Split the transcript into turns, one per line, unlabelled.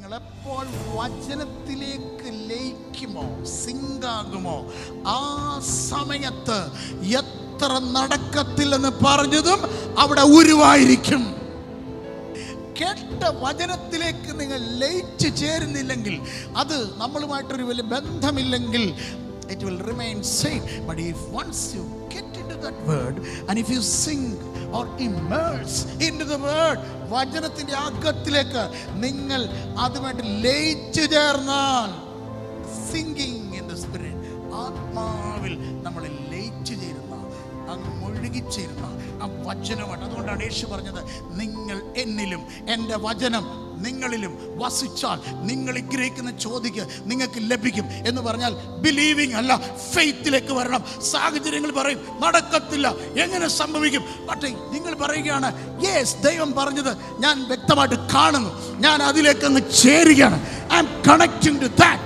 നിങ്ങൾ എപ്പോൾ വചനത്തിലേക്ക് ലയിക്കുമോ, സിങ്കാകുമോ, ആ സമയത്ത് എത്ര നടക്കത്തില്ലെന്ന് പറഞ്ഞതും അവിടെ ഉരുവായിരിക്കും. കേട്ട വചനത്തിലേക്ക് നിങ്ങൾ ലയിച്ചു ചേരുന്നില്ലെങ്കിൽ, അത് നമ്മളുമായിട്ടൊരു വലിയ ബന്ധമില്ലെങ്കിൽ, it will remain same. But if once you get into that word and if you sing or immerse into the word, വചനത്തിന്റെ അകത്തിലേക്ക് നിങ്ങൾ അതുമായിട്ട് ലയിച്ചു ചേർന്നാൽ, singing in the spirit, ആത്മാവിൽ നമ്മൾ ലയിച്ചു ചേരുന്ന, അങ്ങ് മുഴുകിച്ചേരുന്ന ആ വചനമാണ്. അതുകൊണ്ടാണ് യേശു പറഞ്ഞത്, നിങ്ങൾ എന്നിലും എൻ്റെ വചനം നിങ്ങളിലും വസിച്ചാൽ നിങ്ങൾ ഗ്രഹിക്കുന്ന ചോദിക്ക് നിങ്ങൾക്ക് ലഭിക്കും എന്ന് പറഞ്ഞാൽ ബിലീവിങ് അല്ല, ഫെയ്ത്തിലേക്ക് വരണം. സാഹചര്യങ്ങൾ പറയും നടക്കത്തില്ല, എങ്ങനെ സംഭവിക്കും? പക്ഷേ നിങ്ങൾ പറയുകയാണ്, യെസ്, ദൈവം പറഞ്ഞത് ഞാൻ വ്യക്തമായിട്ട് കാണുന്നു, ഞാൻ അതിലേക്ക് അങ്ങ് ചേരുകയാണ്. I am connecting to that.